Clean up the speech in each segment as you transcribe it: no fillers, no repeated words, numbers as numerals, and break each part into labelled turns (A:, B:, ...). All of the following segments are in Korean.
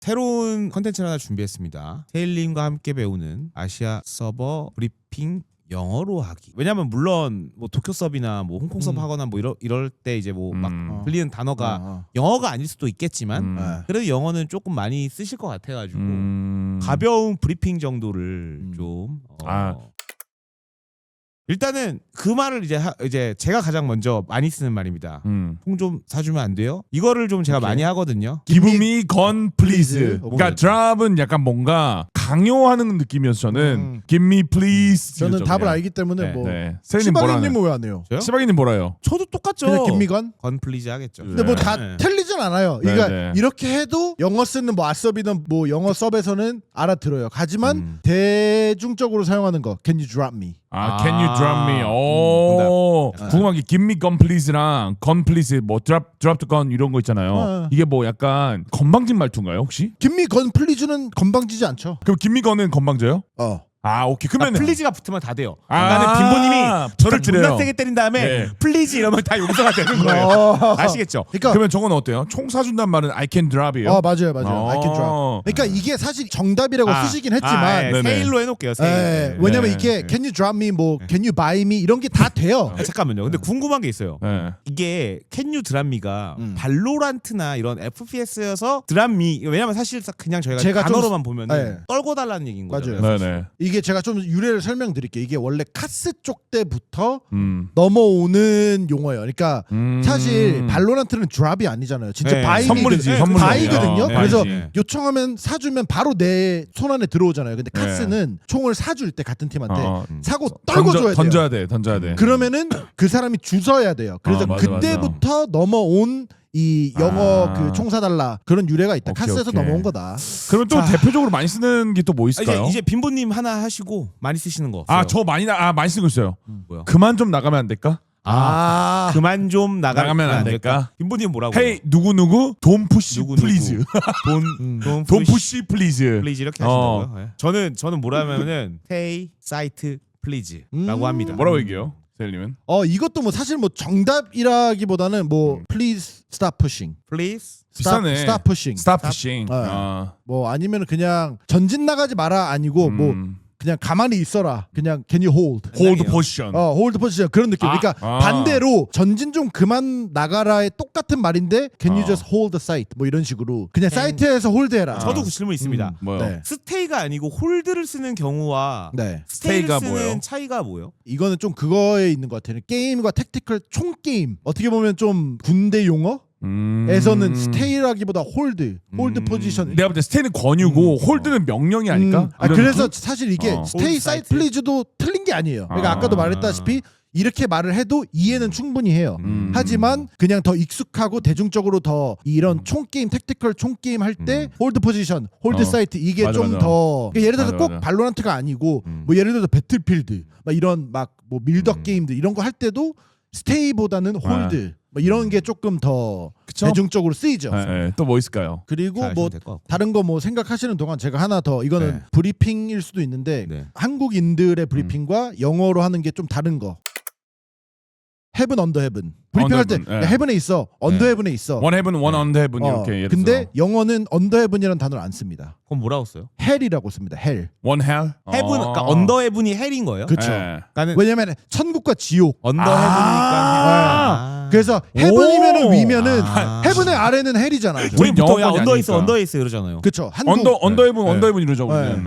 A: 새로운 컨텐츠를 하나 준비했습니다. 테일님과 함께 배우는 아시아 서버 브리핑 영어로 하기. 왜냐면 물론 뭐 도쿄 서비나 뭐 홍콩 서브 하거나 뭐 이럴 때 이제 뭐 막 들리는 단어가 영어가 아닐 수도 있겠지만 그래도 영어는 조금 많이 쓰실 것 같아가지고 가벼운 브리핑 정도를 좀 일단은 그 말을 이제 제가 가장 먼저 많이 쓰는 말입니다. 콩 좀 사주면 안 돼요? 이거를 좀 제가 많이 하거든요.
B: Give me gun please. 그러니까 드랍은 약간 뭔가 강요하는 느낌이어서 저는 Give me please.
C: 저는 답을 알기 때문에 뭐
B: 시바기님은
C: 왜 안 해요?
B: 시바기님 뭐라요?
A: 저도 똑같죠.
C: 그냥 김미건?
A: 건 플리즈 하겠죠.
C: 근데 뭐 다 틀리진 않아요. 그러니까 이렇게 해도 영어 쓰는 뭐 아서비든 뭐 영어 서브에서는 알아들어요. 하지만 대중적으로 사용하는 거 Can you drop me?
B: Can you drop me? 오, 궁금한 게 Give me gun please랑 gun please 뭐 drop the gun 이런 거 있잖아요. 이게 뭐 약간 건방진 말투인가요 혹시?
C: Give me gun please는 건방지지 않죠.
B: 그럼 Give me gun은 건방져요? 오케이. 그러면
A: 플리즈가 붙으면 다 돼요. 나는 빈보님이 저를 존나 세게 때린 다음에 플리즈 이러면 다 용서가 되는 거예요. 아시겠죠?
B: 그러면 저건 어때요? 총 사준단 말은 I can drop이에요?
C: 맞아요. I can drop. 그러니까 이게 사실 정답이라고 쓰시긴 했지만
A: 세일로 해놓을게요. 세일.
C: 왜냐면 이게 Can you drop me, 뭐 Can you buy me 이런 게 다 돼요.
A: 잠깐만요. 근데 궁금한 게 있어요. 이게 Can you drop me가 발로란트나 이런 FPS여서 drop me 왜냐면 사실 그냥 저희가 단어로만 보면 떨고 달라는 얘기인 거죠.
C: 맞아요. 이게 제가 좀 유래를 설명드릴게요. 이게 원래 카스 쪽 때부터 넘어오는 용어예요. 그러니까 사실 발로란트는 드랍이 아니잖아요. 진짜
B: 선물이지.
C: 바이거든요. 그래서 요청하면 사주면 바로 내 손 안에 들어오잖아요. 근데 카스는 총을 사줄 때 같은 팀한테 사고 떨궈 줘야 돼요.
B: 던져야 돼.
C: 그러면은 그 사람이 주서야 돼요. 그래서 그때부터 넘어온 이 영어 그 총 사달라 그런 유래가 있다. 카스에서 넘어온 거다.
B: 그러면 또 대표적으로 많이 쓰는 게 또 뭐 있을까요?
A: 이제 빈보님 하나 하시고 많이 쓰시는 거.
B: 저 많이 쓰고 있어요.
A: 뭐야?
B: 그만 좀 나가면 안 될까?
A: 그만 좀 나가면 안 될까? 빈보님 뭐라고?
B: Hey 누구 Don't push please.
A: Don't
B: push please.
A: please 이렇게 하신다고요? 저는 뭐라면은 Pay site please라고 합니다.
B: 뭐라고 얘기해요? 셀님은?
C: 이것도 뭐 사실 뭐 정답이라기보다는 뭐 please stop pushing.
A: Please
B: 비싸네.
C: stop pushing.
B: Stop pushing.
C: 뭐 아니면 그냥 전진 나가지 마라 아니고 뭐 그냥 가만히 있어라. 그냥 can you hold
B: position.
C: hold position 그런 느낌. 그러니까 반대로 전진 좀 그만 나가라의 똑같은 말인데 can you just hold the site 뭐 이런 식으로 그냥 사이트에서 홀드해라.
A: 저도 그 질문 있습니다.
B: 뭐요?
A: 스테이가 아니고 홀드를 쓰는 경우와 스테이가 쓰는
B: 뭐예요?
A: 차이가 뭐예요?
C: 이거는 좀 그거에 있는 것 같아요. 게임과 택티컬 총 게임 어떻게 보면 좀 군대 용어? 에서는 스테이라기보다 홀드 포지션.
B: 내가 볼 때 스테이는 권유고 홀드는 명령이 아닐까?
C: 그래서 사실 이게 스테이 사이트 플리즈도 틀린 게 아니에요. 그러니까 아까도 말했다시피 이렇게 말을 해도 이해는 충분히 해요. 하지만 그냥 더 익숙하고 대중적으로 더 이런 총게임 택티컬 총게임 할 때 홀드 포지션, 홀드 사이트 이게 좀 더 예를 들어서 꼭 발로란트가 아니고 뭐 예를 들어서 배틀필드 막 이런 막 뭐 밀덕 게임들 이런 거 할 때도 스테이보다는 홀드 뭐 이런 게 조금 더 대중적으로 쓰이죠.
B: 또 뭐 있을까요?
C: 그리고 뭐 다른 거 뭐 생각하시는 동안 제가 하나 더 이거는 브리핑일 수도 있는데 한국인들의 브리핑과 영어로 하는 게 좀 다른 거. 헤븐 언더 헤븐 브리핑할 때 헤븐에 있어 언더 헤븐에 있어
B: 원 헤븐 원 언더 헤븐 이렇게 예를
C: 근데 영어는 언더 헤븐이라는 단어를 안 씁니다.
A: 그럼 뭐라고 써요?
C: 헬이라고 씁니다. 헬.
B: 원 헬?
A: 헤븐 그러니까 언더 헤븐이 헬인 거예요?
C: 그렇죠.
A: 그러니까는
C: 왜냐면 천국과 지옥
A: 언더 헤븐이니까
C: 그래서 헤븐이면은 위면은 헤븐의 아래는 헬이잖아.
A: 우리 보통 언더 있어 이러잖아요.
C: 그렇죠.
B: 언더 헤븐 이러죠 우리는.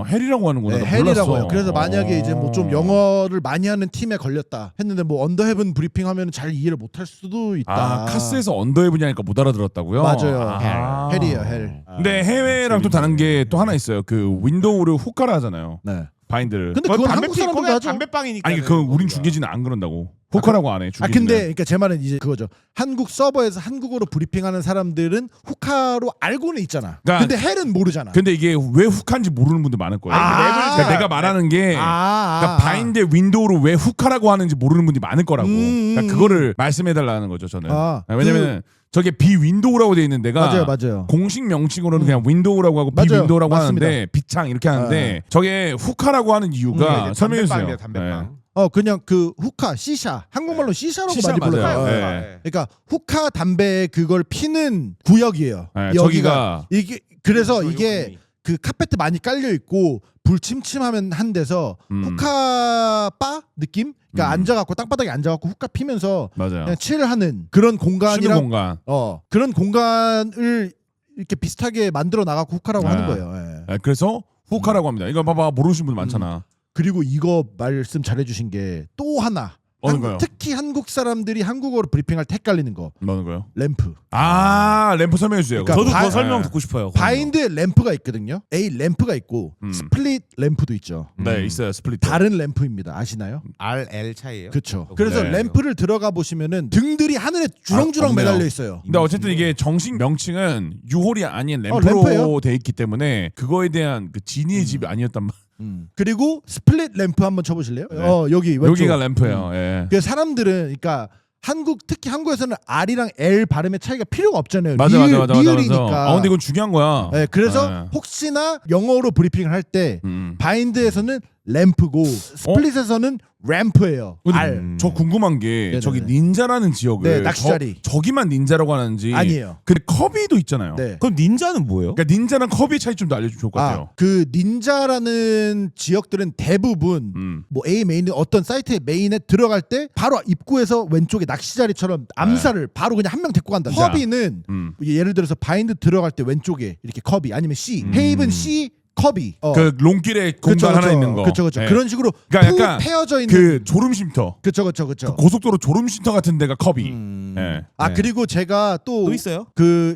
B: 헬이라고 하는구나.
C: 헬이라고 해요. 그래서 만약에 이제 뭐 좀 영어를 많이 하는 팀에 걸렸다 했는데 뭐 언더 헤븐 브리핑 하면 잘 이해를 못할 수도 있다.
B: 카스에서 언더 헤븐이 하니까 못 알아들었다고요?
C: 맞아요. 헬이에요, 헬.
B: 근데 해외랑 또 다른 게 또 하나 있어요. 그 윈도우를 후카라 하잖아요. 바인드를.
C: 근데 그건 한국 사람들도 하죠.
A: 담배빵이니까.
B: 아니 그 우린 중계진은 안 그런다고. 후카라고 안 해.
C: 근데 그러니까 제 말은 이제 그거죠. 한국 서버에서 한국어로 브리핑하는 사람들은 후카로 알고는 있잖아. 그러니까, 근데 헬은 모르잖아.
B: 근데 이게 왜 후카인지 모르는 분들 많을 거예요. 그러니까 내가 말하는 게 그러니까 바인드 윈도우로 왜 후카라고 하는지 모르는 분들이 많을 거라고. 그러니까 그거를 말씀해달라는 거죠 저는. 왜냐면 저게 비윈도우라고 돼 있는 데가
C: 맞아요.
B: 공식 명칭으로는 그냥 윈도우라고 하고 비윈도우라고 하는데 비창 이렇게 하는데 저게 후카라고 하는 이유가 설명해 주세요.
A: 담배빵.
C: 그냥 그 후카 시샤 한국말로 시샤라고
B: 시샤
C: 많이 불러요.
B: 맞아요.
A: 네.
C: 그러니까 후카 담배 그걸 피는 구역이에요.
B: 네,
C: 여기가
B: 저기가
C: 이게 그래서
A: 그렇죠,
C: 이게
A: 요금이.
C: 그 카페트 많이 깔려 있고 불 침침하면 한 데서 후카 바 느낌? 그러니까 앉아갖고 땅바닥에 앉아갖고 후카 피면서
B: 맞아요.
C: 그냥 칠하는 그런
B: 쉬는
C: 공간이랑
B: 공간.
C: 그런 공간을 이렇게 비슷하게 만들어 나가고 후카라고
B: 네.
C: 하는 거예요. 예.
B: 네, 그래서 후카라고 합니다. 이거 봐봐 모르시는 분 많잖아.
C: 그리고 이거 말씀 잘해주신 게 또 하나.
B: 어느 거요?
C: 특히 한국 사람들이 한국어로 브리핑할 때 헷갈리는 거.
B: 뭐는 거요?
C: 램프.
B: 램프 설명해 주세요.
C: 그러니까
A: 저도
C: 바-
A: 그거 설명 듣고 싶어요.
C: 바인드 램프가 있거든요. A 램프가 있고 스플릿 램프도 있죠.
B: 네, 있어요. 스플릿.
C: 다른 램프입니다. 아시나요?
A: RL 차이예요.
C: 그렇죠.
A: 네.
C: 그래서 램프를 들어가 보시면은 등들이 하늘에 주렁주렁
B: 없네요.
C: 매달려 있어요.
B: 근데 어쨌든 이게 정식 명칭은 유홀이 아닌 램프로
C: 램프예요.
B: 돼 있기 때문에 그거에 대한 그 진이의 집이 아니었단 말.
C: 그리고 스플릿 램프 한번 쳐보실래요?
B: 네.
C: 여기 왼쪽.
B: 여기가 램프예요. 예.
C: 그 사람들은 그러니까 특히 한국에서는 R이랑 L 발음의 차이가 필요가 없잖아요.
B: 맞아.
C: 리을이니까.
B: 근데 이건 중요한 거야.
C: 네, 그래서
B: 네.
C: 혹시나 영어로 브리핑을 할 때 바인드에서는 램프고 스플릿에서는 램프예요.
B: 근데
C: R.
B: 저 궁금한 게
C: 네네네.
B: 저기 닌자라는 지역을
C: 네, 낚시자리.
B: 저기만 닌자라고 하는지
C: 아니에요.
B: 근데 커비도 있잖아요.
C: 네.
A: 그럼 닌자는 뭐예요?
B: 그러니까 닌자랑 커비의 차이 좀 더 알려주면 좋을 것 같아요.
C: 그 닌자라는 지역들은 대부분 뭐 A 메인 어떤 사이트의 메인에 들어갈 때 바로 입구에서 왼쪽에 낚시자리처럼 암살을 바로 그냥 한 명 데리고 간다.
B: 자.
C: 커비는 예를 들어서 바인드 들어갈 때 왼쪽에 이렇게 커비 아니면 C 헤이븐 C 커비
B: 그 롱길에 공간 하나 있는 거.
C: 그렇죠.
B: 네.
C: 그런 식으로
B: 그러니까
C: 푹
B: 약간
C: 패어져 있는
B: 그 졸음쉼터.
C: 그렇죠.
B: 고속도로 졸음쉼터 같은 데가 커비. 예.
A: 네.
C: 그리고 제가
A: 또 있어요?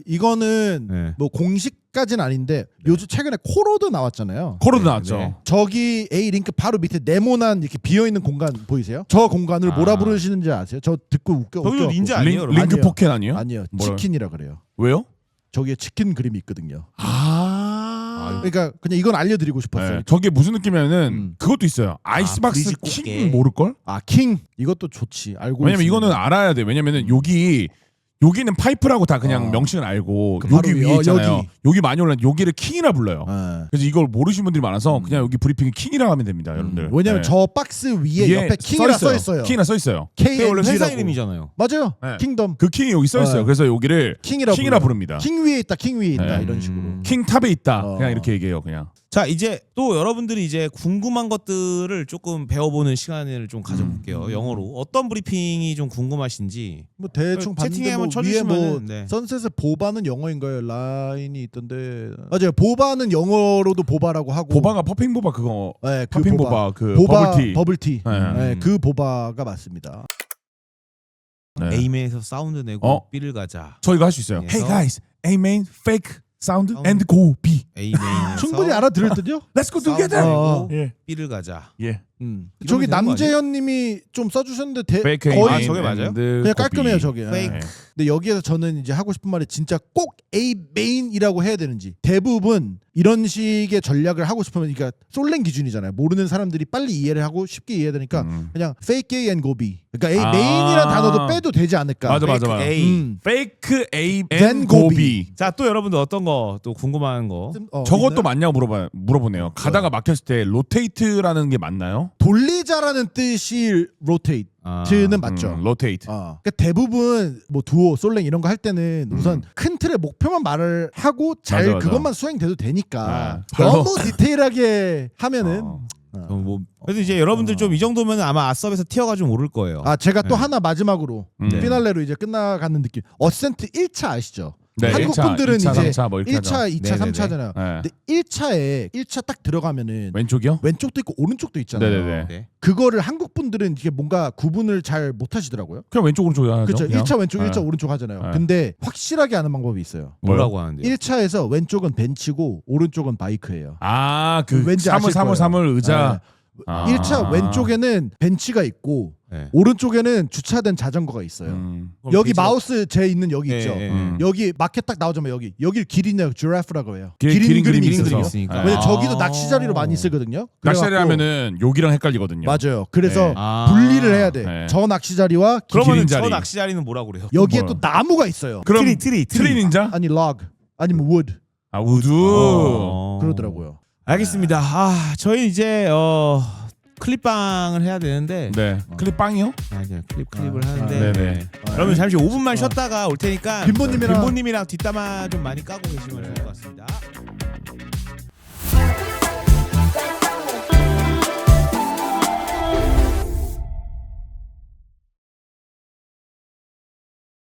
C: 이거는
A: 네.
C: 뭐 공식까지는 아닌데 요즘 최근에 코로드 나왔잖아요.
B: 코로도 나왔죠.
A: 네.
C: 저기 A 링크 바로 밑에 네모난 이렇게 비어 있는 공간 보이세요? 저 공간을 뭐라 부르시는지 아세요? 저 듣고 웃겨.
A: 저기도 닌자 아니에요? 그럼?
B: 링크
C: 아니에요.
B: 포켓 아니에요?
C: 아니요.
B: 뭐라요?
C: 치킨이라 그래요.
B: 왜요?
C: 저기에 치킨 그림이 있거든요.
B: 아.
C: 그러니까 그냥 이건 알려드리고 싶었어요.
B: 네. 저게 무슨 느낌이냐면은 그것도 있어요. 아이스박스
A: 브리지
B: 킹
A: 꽃게.
B: 모를 걸?
C: 킹 이것도 좋지. 알고
B: 왜냐면
C: 있습니다.
B: 이거는 알아야 돼. 왜냐면은 여기는 파이프라고 다 그냥 명칭을 알고
C: 그
B: 여기
C: 바로
B: 위에 있잖아요.
C: 여기.
B: 여기 많이 올라 여기를 킹이라 불러요.
C: 네.
B: 그래서 이걸 모르시는 분들이 많아서 그냥 여기 브리핑이 킹이라고 하면 됩니다, 여러분들.
C: 왜냐면
B: 네.
C: 저 박스 위에
B: 위에
C: 옆에 킹이라 써 있어요.
B: 킹이라 써 있어요.
A: 그게 원래 회사
C: KNG라고.
A: 이름이잖아요.
C: 맞아요.
B: 네.
C: 킹덤.
B: 그 킹이 여기 써 있어요.
C: 네.
B: 그래서 여기를
C: 킹이라
B: 부릅니다.
C: 킹 위에 있다. 킹 위에 있다.
B: 네.
C: 이런 식으로.
B: 킹 탑에 있다.
C: 어.
B: 그냥 이렇게 얘기해요, 그냥.
A: 자, 이제 또 여러분들이 이제 궁금한 것들을 조금 배워보는 시간을 좀 가져볼게요. 영어로 어떤 브리핑이 좀 궁금하신지.
C: 뭐 대충
A: 채팅에
C: 봤는데 뭐
A: 한번
C: 위에 뭐
A: 쳐주시면은, 네.
C: 선셋의 보바는 영어인가요? 라인이 있던데 맞아요. 보바는 영어로도 보바라고 하고
B: 보바가 퍼핑 보바 그거.
C: 네, 그
B: 퍼핑 보바 그
C: 보바
B: 버블티.
C: 버블티.
B: 네.
C: 네, 그 보바가 맞습니다.
B: 네.
A: A맨에서 사운드 내고 B를 가자.
B: 저 이거 할 수 있어요.
A: 그래서-
B: Hey guys, A main fake sound
A: 사운드.
B: and go B.
A: A맨에서
C: 충분히 알아들을 듯요?
B: Let's go
A: 사운드
B: together.
C: 어.
A: 내고
B: 예.
A: B를 가자.
B: 예.
C: 저기
A: 되는 거
C: 남재현님이 좀 써주셨는데
B: Fake A
C: 거의
B: main
A: 저게 맞아요?
B: and
C: 그냥
B: go
C: 깔끔해요
B: B.
C: 저게.
A: Fake.
C: 네. 근데 여기에서 저는 이제 하고 싶은 말이 진짜 꼭 A 메인이라고 해야 되는지 대부분 이런 식의 전략을 하고 싶으면 그러니까 솔랭 기준이잖아요. 모르는 사람들이 빨리 이해를 하고 쉽게 이해해야 되니까 그냥 fake A and go B. 그러니까 A
B: 아.
C: 메인이란 단어도 빼도 되지 않을까.
B: 맞아.
A: A.
B: Fake A
C: Then
B: and
C: go
B: go
C: B.
B: B.
A: 자, 또 여러분들 어떤 거 또 궁금한 거.
B: 저것도
C: 있나요?
B: 맞냐고 물어보네요. 가다가 막혔을 때 로테이트라는 게 맞나요?
C: 돌리자라는 뜻이 rotate는 맞죠.
B: 로테이트.
C: 그러니까 대부분 뭐 두오, 솔랭 이런 거 할 때는 우선 큰 틀의 목표만 말을 하고 잘
B: 맞아.
C: 그것만 수행돼도 되니까
B: 네.
C: 너무 디테일하게 하면은
A: 뭐 그래서 이제 여러분들 좀 이 정도면 아마 아섭에서 티어가 좀 오를 거예요.
C: 제가 또
A: 네.
C: 하나 마지막으로
B: 네.
C: 피날레로 이제 끝나가는 느낌. 어센트 1차 아시죠?
B: 네,
C: 한국
B: 1차,
C: 분들은
B: 2차,
C: 이제
B: 3차 뭐 이렇게
C: 1차,
B: 하죠.
C: 2차,
A: 네네네.
C: 3차잖아요.
B: 네.
C: 근데 1차 딱 들어가면은
B: 왼쪽이요?
C: 왼쪽도 있고 오른쪽도 있잖아요.
B: 네네네.
A: 네.
C: 그거를 한국 분들은 이게 뭔가 구분을 잘 못하시더라고요.
B: 그냥 왼쪽 오른쪽 하죠.
C: 그렇죠.
B: 그냥?
C: 1차 왼쪽,
B: 네.
C: 1차 오른쪽 하잖아요.
B: 네.
C: 근데 확실하게 아는 방법이 있어요.
A: 뭐라고 하는데요?
C: 1차에서 왼쪽은 벤치고 오른쪽은 바이크예요.
B: 그
C: 왠지 아실
B: 사물 의자.
C: 네. 1차 왼쪽에는 벤치가 있고
A: 네.
C: 오른쪽에는 주차된 자전거가 있어요. 여기
A: 벤치가-
C: 마우스 제 있는 여기
A: 네,
C: 있죠.
A: 네,
B: 네.
C: 여기 마켓 딱 나오자마자 여기 길이냐 지라프라고 해요.
B: 기린 그림이
C: 있어서.
B: 있어서.
A: 있으니까.
C: 왜냐
B: 아.
C: 저기도 낚시 자리로 많이 쓰거든요.
B: 낚시를
C: 그래갖고-
B: 하면은 여기랑 헷갈리거든요.
C: 맞아요. 그래서
B: 네.
A: 아.
C: 분리를 해야 돼.
B: 네.
C: 저 낚시 자리와
A: 그러면
B: 기린
A: 저
B: 자리.
A: 낚시 자리는 뭐라고 그래요?
C: 여기에
B: 뭐요?
C: 또 나무가 있어요.
B: 그럼
A: 트리.
B: 트리 닌자?
C: 아니 log 아니면 wood
B: 우드.
A: 어.
C: 그러더라고요.
A: 알겠습니다. 저희 이제 클립방을 해야 되는데
B: 네. 클립빵이요?
A: 아니요 클립을 하는데
B: 네네.
A: 네. 그러면 잠시 5분만 쉬었다가 올 테니까
C: 빈보님이랑
A: 뒷담화 좀 많이 까고 계시면 좋을 것 같습니다.